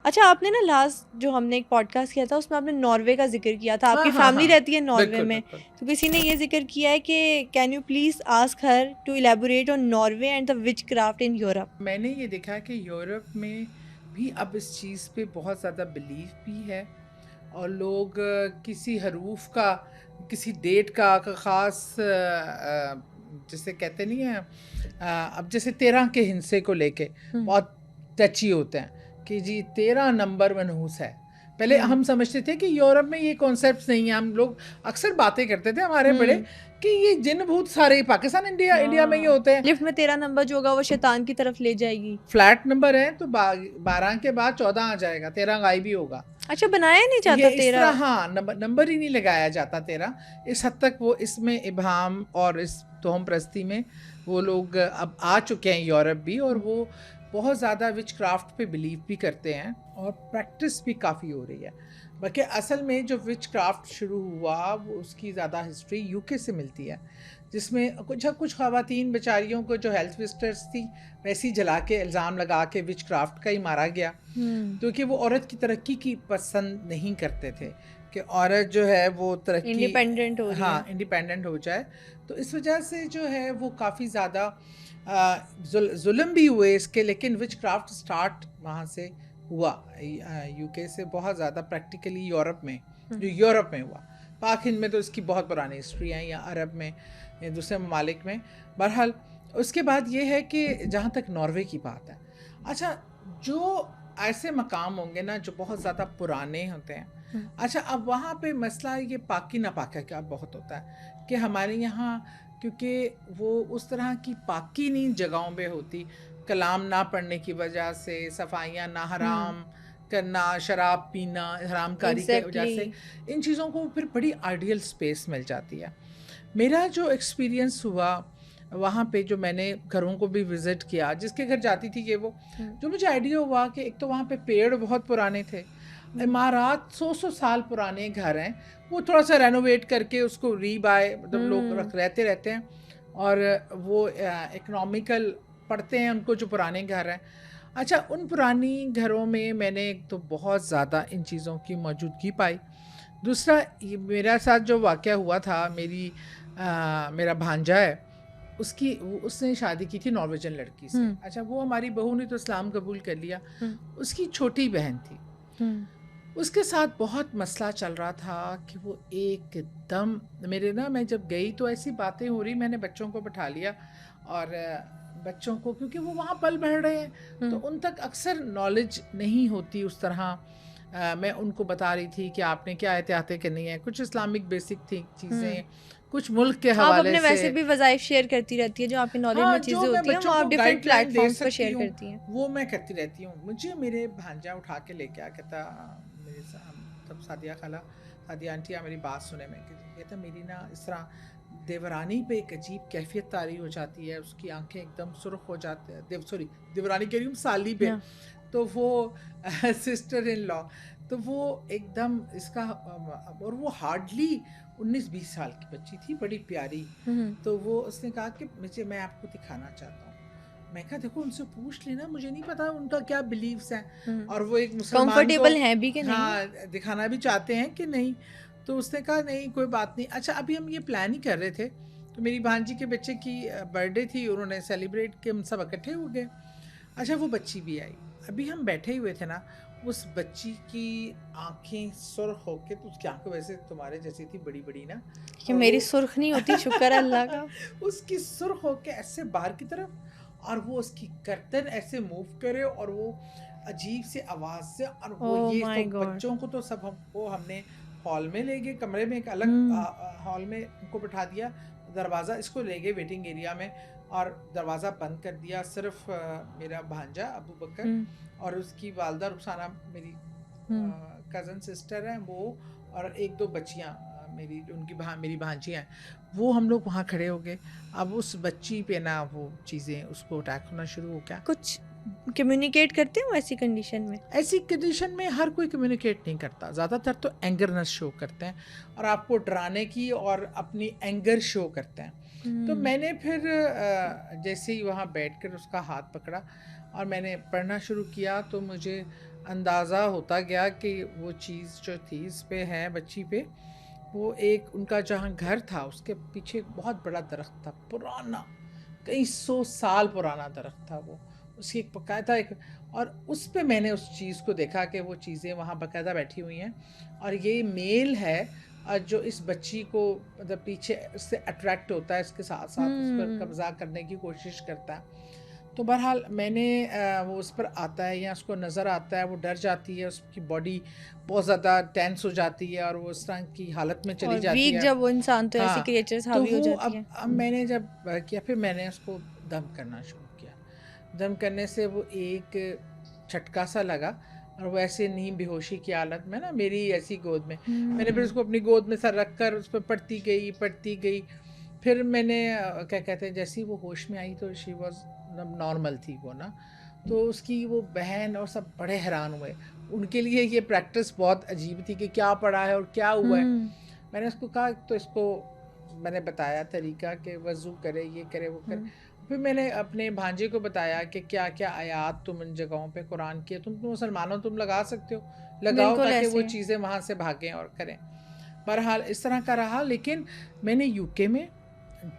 अच्छा, आपने ना लास्ट जो हमने एक पॉडकास्ट किया था उसमें आपने नॉर्वे का जिक्र किया था, आपकी हाँ, फैमिली हाँ, रहती है नॉर्वे बिल्कुल, में, बिल्कुल। तो किसी ने ये जिक्र किया है कि can you please ask her to elaborate on Norway and the witchcraft in Europe. मैंने ये देखा है कि यूरोप में भी अब इस चीज़ पे बहुत ज़्यादा बिलीव भी है, और लोग किसी हरूफ का, किसी डेट का ख़ास जिसे कहते नहीं है, अब जैसे 13 के हिंसे को लेके बहुत टची होते हैं कि जी 13 नंबर मनहूस है। पहले हम समझते थे कि यूरोप में ये कॉन्सेप्ट नहीं है, हम लोग अक्सर बातें करते थे हमारे बड़े कि ये जिन भूत सारे पाकिस्तान इंडिया में ये होते हैं। लिफ्ट में 13 नंबर जो होगा वो शैतान की तरफ ले जाएगी। फ्लैट नंबर है तो 12 के बाद 14 आ जाएगा, 13 गायब ही होगा। अच्छा, बनाया नहीं ये जाता इस तरह, 13? हाँ, नंबर ही नहीं लगाया जाता 13। इस हद तक वो इसमें इबाहम और इस तोहम प्रस्ती में वो लोग अब आ चुके हैं यूरोप भी, और वो बहुत ज़्यादा विच क्राफ्ट पे बिलीव भी करते हैं, और प्रैक्टिस भी काफ़ी हो रही है। बाकी असल में जो विच क्राफ्ट शुरू हुआ वो उसकी ज़्यादा हिस्ट्री यूके से मिलती है, जिसमें कुछ ख़वातीन बेचारियों को जो हेल्थ विजिटर्स थी वैसे ही जला के इल्ज़ाम लगा के विच क्राफ्ट का ही मारा गया, क्योंकि वो औरत की तरक्की की पसंद नहीं करते थे कि औरत जो है वो तरक्की, इंडिपेंडेंट हो रही हाँ, है। इंडिपेंडेंट हो जाए। तो इस वजह से जो है वो काफ़ी ज़्यादा जुल्म भी हुए इसके, लेकिन विच क्राफ्ट स्टार्ट वहाँ से हुआ, यूके से बहुत ज़्यादा प्रैक्टिकली यूरोप में, जो यूरोप में हुआ। पाक हिंद में तो इसकी बहुत पुरानी हिस्ट्री है, या अरब में या दूसरे ममालिक में। बहरहाल उसके बाद ये है कि जहाँ तक नॉर्वे की बात है, अच्छा, जो ऐसे मकाम होंगे ना जो बहुत ज़्यादा पुराने होते हैं, अच्छा, अब वहाँ पे मसला ये पाकी नापाका का बहुत होता है कि हमारे यहाँ, क्योंकि वो उस तरह की पाकी नहीं जगहों पे होती, कलाम ना पढ़ने की वजह से, सफाइयाँ ना हराम करना, शराब पीना हरामकारी की वजह से, इन चीज़ों को फिर बड़ी आइडियल स्पेस मिल जाती है। मेरा जो एक्सपीरियंस हुआ वहाँ पे, जो मैंने घरों को भी विज़िट किया, जिसके घर जाती थी, कि वो जो मुझे आइडिया हुआ कि एक तो वहाँ पे पेड़ बहुत पुराने थे, इमारत 100 साल पुराने घर हैं, वो थोड़ा सा रेनोवेट करके उसको रीबाय, मतलब लोग रहते रहते हैं, और वो इकोनॉमिकल पड़ते हैं उनको जो पुराने घर हैं। अच्छा, उन पुरानी घरों में मैंने एक तो बहुत ज़्यादा इन चीज़ों की मौजूदगी पाई। दूसरा, ये मेरा साथ जो वाक़या हुआ था, मेरा भांजा है, उसने शादी की थी नॉर्वेजियन लड़की से। अच्छा, वो हमारी बहू ने तो इस्लाम कबूल कर लिया, उसकी छोटी बहन थी, उसके साथ बहुत मसला चल रहा था कि वो एकदम मैं जब गई तो ऐसी बातें हो रही, मैंने बच्चों को बिठा लिया, और बच्चों को, क्योंकि वो वहाँ पल बढ़ रहे हैं तो उन तक अक्सर नॉलेज नहीं होती उस तरह। मैं उनको बता रही थी कि आपने क्या एहतियातें करनी है, कुछ इस्लामिक बेसिक थी चीज़ें, कुछ मुल्क के आप हवाले अपने से। वैसे भी वज़ाइफ शेयर करती रहती है, जो आपकी नॉलेज हाँ, में जो चीज़ें मैं होती हैं वो बच्चों आप को डिफरेंट गाइडलाइन दे प्लेटफॉर्म्स पर सकती शेयर हूँ करती हैं। वो मैं करती रहती हूँ। मुझे मेरे भांजा उठा के लेके आ, कहता, तब सादिया आंटी मेरी बात सुने में, कहता मेरी ना इस तरह देवरानी पे एक अजीब कैफियत तारी हो जाती है, उसकी आंखें एकदम सुर्ख हो जाती है, देवरानी कह रही हूँ, साली पे, तो वो सिस्टर इन लॉ, तो वो एकदम इसका, और वो हार्डली 19-20 साल की बच्ची थी, बड़ी प्यारी। तो वो उसने कहा कि मैं आपको दिखाना चाहता हूँ। मैं कहा देखो उनसे पूछ लेना, मुझे नहीं पता उनका क्या बिलीव्स हैं, और वो एक मुसलमान को, कंफर्टेबल हैं भी कि नहीं। हाँ, दिखाना भी चाहते हैं कि नहीं। तो उसने कहा नहीं, कोई बात नहीं। अच्छा, अभी हम ये प्लान ही कर रहे थे, तो मेरी भांजी के बच्चे की बर्थडे थी, उन्होंने सेलिब्रेट किया, हम सब इकट्ठे हो गए। अच्छा, वो बच्ची भी आई, अभी हम बैठे हुए थे ना, उस बच्ची की आंखें सुर्ख होके, तो उसकी आंखें वैसे तुम्हारे जैसी थी, बड़ी बड़ी ना, कि और मेरी वो सुर्ख नहीं होती, शुक्र है अल्लाह का। उसकी सुर्ख होके ऐसे बाहर की तरफ, और वो उसकी गर्दन ऐसे मूव करे, और वो अजीब से आवाज़ से, और वो ओह ये तो माय गॉड। बच्चों को तो सब हमने हॉल में ले गए, कमरे में एक अलग हॉल में उनको बिठा दिया, दरवाज़ा इसको ले गए वेटिंग एरिया में, और दरवाज़ा बंद कर दिया। सिर्फ मेरा भांजा अबू बकर और उसकी वालदा रुखसाना, मेरी कज़न सिस्टर हैं वो, और एक दो बच्चियाँ मेरी भांजियाँ हैं, वो हम लोग वहाँ खड़े हो गए। अब उस बच्ची पे ना वो चीज़ें, उसको अटैक होना शुरू हो गया। कुछ कम्युनिकेट करते हो ऐसी कंडीशन में? ऐसी कंडीशन में हर कोई कम्युनिकेट नहीं करता, ज़्यादातर तो एंगरनेस शो करते हैं, और आपको डराने की और अपनी एंगर शो करते हैं। तो मैंने फिर जैसे ही वहाँ बैठकर उसका हाथ पकड़ा और मैंने पढ़ना शुरू किया, तो मुझे अंदाज़ा होता गया कि वो चीज़ जो थी इस पे है बच्ची पे, वो एक उनका जहाँ घर था उसके पीछे एक बहुत बड़ा दरख्त था, पुराना, कई 100 साल पुराना दरख्त था वो। उसकी एक बाकायदा एक, और उस पे मैंने उस चीज़ को देखा कि वो चीज़ें वहाँ बाकायदा बैठी हुई हैं, और ये मेल है जो इस बच्ची को मतलब पीछे उससे अट्रैक्ट होता है, इसके साथ साथ उस पर कब्ज़ा करने की कोशिश करता है। तो बहरहाल मैंने वो उस पर आता है या उसको नज़र आता है, वो डर जाती है, उसकी बॉडी बहुत ज़्यादा टेंस हो जाती है और वो उस तरह की हालत में चली और जाती वीक है। जब वो इंसान तो ऐसी हाँ, क्रिएचर्स तो हावी हो वो जाती है। अब मैंने जब किया, फिर मैंने उसको दम करना शुरू किया। दम करने से वो एक झटका सा लगा और वो ऐसे नीम बेहोशी की हालत में ना मेरी ऐसी गोद में, मैंने फिर उसको अपनी गोद में सर रख कर उस पर पढ़ती गई। फिर मैंने क्या कहते हैं, जैसे ही वो होश में आई तो शी वॉज नॉर्मल थी वो ना। तो उसकी वो बहन और सब बड़े हैरान हुए, उनके लिए ये प्रैक्टिस बहुत अजीब थी कि क्या पढ़ा है और क्या हुआ है। मैंने उसको कहा, तो इसको मैंने बताया तरीका कि वज़ू करे, ये करे, वो करे। फिर मैंने अपने भांजे को बताया कि क्या क्या आयात तुम इन जगहों पे कुरान की, तुम मुसलमान हो, तुम लगा सकते हो, लगाओ बिल्कुल ताकि वो ऐसे। चीज़ें वहाँ से भागें और करें। बहरहाल इस तरह का रहा। लेकिन मैंने यूके में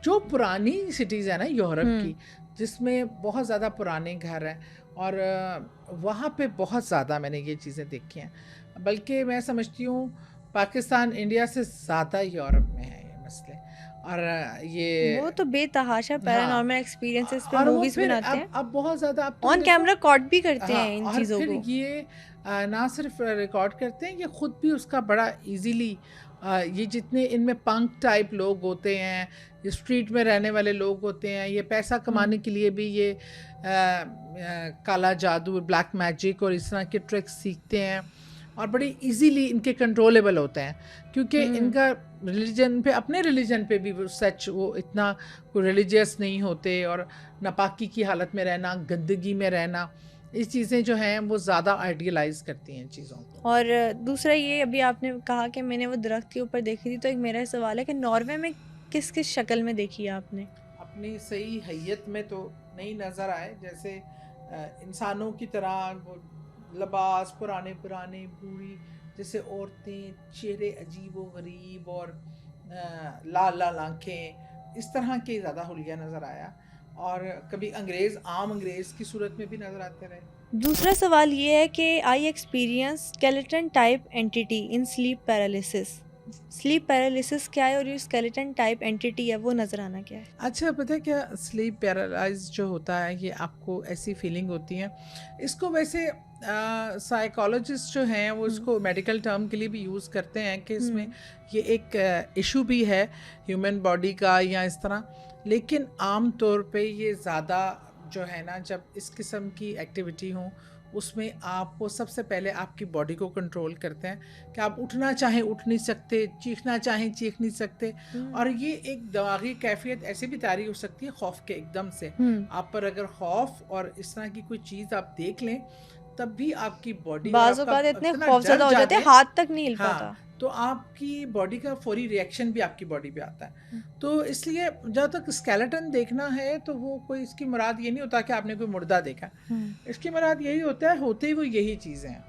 जो पुरानी सिटीज़ है ना यूरोप की, जिसमें बहुत ज़्यादा पुराने घर हैं, और वहाँ पे बहुत ज़्यादा मैंने ये चीज़ें देखी हैं। बल्कि मैं समझती हूँ पाकिस्तान इंडिया से ज़्यादा यूरोप में है ये मसले। और ये वो तो बेतहाशा हाँ, पैरानॉर्मल एक्सपीरियंसेस पे और वो मूवीज फिर बनाते हैं, अब बहुत ज़्यादा, अब तुम ऑन देखो, कैमरा कॉट भी करते हाँ, हैं इन और चीज़ों फिर को। ये ना सिर्फ रिकॉर्ड करते हैं, ये खुद भी उसका बड़ा इजीली, ये जितने इनमें पंक टाइप लोग होते हैं, ये स्ट्रीट में रहने वाले लोग होते हैं, ये पैसा कमाने के लिए भी ये काला जादू, ब्लैक मैजिक और इस तरह के ट्रिक्स सीखते हैं, और बड़ी इजीली इनके कंट्रोलेबल होते हैं, क्योंकि इनका रिलीजन पे, अपने रिलीजन पे भी वो सच, वो इतना रिलीजियस नहीं होते, और नापाकी की हालत में रहना, गंदगी में रहना, इस चीज़ें जो हैं वो ज़्यादा आइडियलाइज करती हैं चीज़ों को। और दूसरा ये, अभी आपने कहा कि मैंने वो दरख्त के ऊपर देखी थी, तो एक मेरा सवाल है कि नॉर्वे में किस किस शक्ल में देखी है आपने? अपनी सही हैयत में तो नहीं नज़र आए, जैसे इंसानों की तरह वो लिबास पुराने पुराने, बूढ़ी जैसे औरतें, चेहरे अजीब व गरीब, और लाल लाल आँखें, इस तरह के ज़्यादा हुलिया नज़र आया। और कभी अंग्रेज़, आम अंग्रेज़ की सूरत में भी नज़र आते रहे। दूसरा सवाल ये है कि I experience skeleton type entity in sleep paralysis. Sleep paralysis क्या है और ये स्केलेटन टाइप एंटिटी है वो नज़र आना क्या है? अच्छा, पता है क्या, स्लीप पैरालाइज जो होता है, ये आपको ऐसी फीलिंग होती है, इसको वैसे साइकोलॉजिस्ट जो हैं वो इसको मेडिकल टर्म के लिए भी यूज़ करते हैं कि इसमें ये एक इशू भी है ह्यूमन बॉडी का या इस तरह। लेकिन आम तौर पे ये ज़्यादा जो है ना, जब इस किस्म की एक्टिविटी हो, उसमें आपको सबसे पहले आपकी बॉडी को कंट्रोल करते हैं कि आप उठना चाहें उठ नहीं सकते, चीखना चाहें चीख नहीं सकते। और ये एक दिमागी कैफियत ऐसे भी तारी हो सकती है खौफ के एकदम से। आप पर अगर खौफ और इस तरह की कोई चीज़ आप देख लें, तब भी आपकी बॉडी बाज़ औक़ात इतने खौफज़दा हो जाते हैं, हाथ तक नहीं हिल पाता। हाँ, तो आपकी बॉडी का फौरी रिएक्शन भी आपकी बॉडी पे आता है। तो इसलिए जब तक स्केलेटन देखना है, तो वो कोई, इसकी मुराद ये नहीं होता कि आपने कोई मुर्दा देखा, इसकी मुराद यही होता है, होते ही वो यही चीज़ें हैं।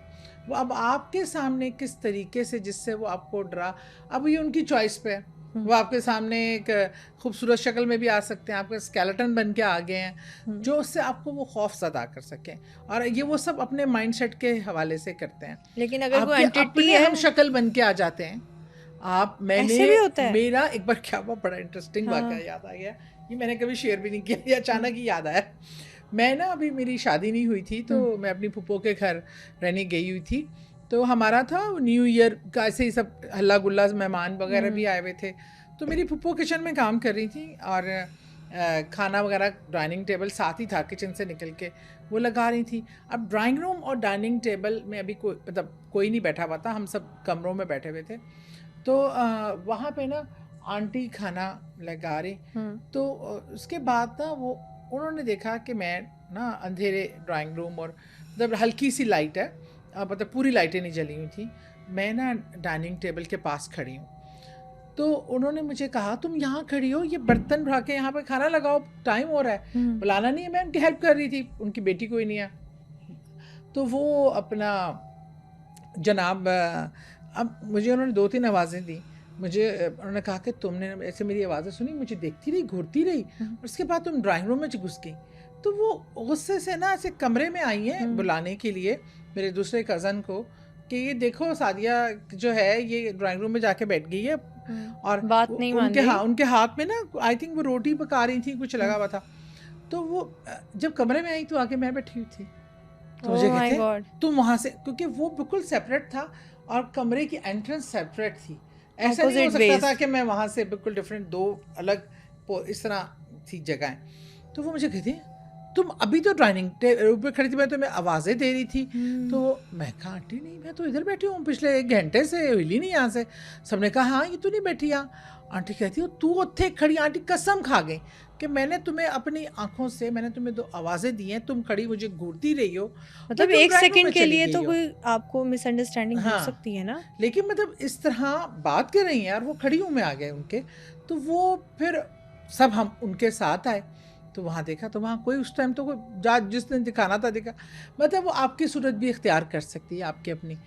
वो अब आपके सामने किस तरीके से, जिससे वो आपको डरा, अब ये उनकी चॉइस पे है। वो आपके सामने एक खूबसूरत शक्ल में भी आ सकते हैं, आपके स्केलेटन बन के आ गए हैं, जो उससे आपको वो खौफ ज़दा कर सकें, और ये वो सब अपने माइंडसेट के हवाले से करते हैं। लेकिन अगर वो एंटिटी अपने है, हम शक्ल बन के आ जाते हैं। ऐसे भी होता है? मेरा एक बार क्या हुआ, बड़ा इंटरेस्टिंग वाक़या याद आ गया, ये मैंने कभी शेयर भी नहीं किया, ये अचानक ही याद आया। मैं ना, अभी मेरी शादी नहीं हुई थी, तो मैं अपनी फूफो के घर रहने गई हुई थी। तो हमारा था न्यू ईयर का, ऐसे ही सब हल्ला गुल्ला, मेहमान वगैरह भी आए हुए थे। तो मेरी फूफो किचन में काम कर रही थी, और खाना वगैरह डाइनिंग टेबल साथ ही था, किचन से निकल के वो लगा रही थी। अब ड्राइंग रूम और डाइनिंग टेबल में अभी कोई, मतलब कोई नहीं बैठा हुआ था, हम सब कमरों में बैठे हुए थे। तो वहाँ पे ना आंटी खाना लगा रही, तो उसके बाद ना वो, उन्होंने देखा कि मैं ना अंधेरे ड्राइंग रूम, और मतलब हल्की सी लाइट है, मतलब पूरी लाइटें नहीं जली हुई थी, मैं ना डाइनिंग टेबल के पास खड़ी हूँ। तो उन्होंने मुझे कहा, तुम यहाँ खड़ी हो, ये बर्तन उठा के यहाँ पे खाना लगाओ, टाइम हो रहा है, बुलाना नहीं है। मैं उनकी हेल्प कर रही थी, उनकी बेटी कोई नहीं है। तो वो अपना जनाब अब मुझे उन्होंने 2-3 आवाज़ें दी। मुझे उन्होंने कहा कि तुमने ऐसे मेरी आवाज़ें सुनी, मुझे देखती रही, घूरती रही और उसके बाद तुम ड्राइंग रूम में घुस गई। तो वो गुस्से से ना ऐसे कमरे में आई हैं बुलाने के लिए मेरे दूसरे कज़न को कि ये देखो सादिया जो है ये ड्राइंग रूम में जाके बैठ गई है और बात नहीं मान रही। उनके हाथ में ना आई थिंक वो रोटी पका रही थी, कुछ लगा हुआ था। तो वो जब कमरे में आई तो आके मैं बैठी हुई थी। तो मुझे Oh my कहते God. तुम वहाँ से, क्योंकि वो बिल्कुल सेपरेट था और कमरे की एंट्रेंस सेपरेट थी। ऐसा नहीं हो Opposite सकता ways. था कि मैं वहाँ से बिल्कुल डिफरेंट, दो अलग इस तरह थी जगहें। तो वो मुझे कहती तुम अभी तो डाइनिंग टेबल पे खड़ी थी, मैं तुम्हें आवाज़ें दे रही थी। तो मैं कहा आंटी नहीं, मैं तो इधर बैठी हूँ, पिछले 1 घंटे से हिली नहीं यहाँ से। सबने कहा हाँ ये तो नहीं बैठी यहाँ। आंटी कहती हो तू उत्थे खड़ी, आंटी कसम खा गई कि मैंने तुम्हें अपनी आंखों से मैंने तुम्हें 2 आवाज़ें दी हैं, तुम खड़ी मुझे घूरती रही हो, मतलब तुम 1 ड्राइंग रूम सेकंड में के चली लिए गई तो हो। कोई आपको मिसअंडरस्टैंडिंग हो हाँ, सकती है ना। लेकिन मतलब इस तरह बात कर रही हैं यार, वो खड़ी हूँ मैं आ गए उनके। तो वो फिर सब हम उनके साथ आए तो वहाँ देखा तो वहाँ कोई उस टाइम तो कोई जिसने दिखाना था दिखा। मतलब वो आपकी सूरत भी इख्तियार कर सकती है, आपकी अपनी।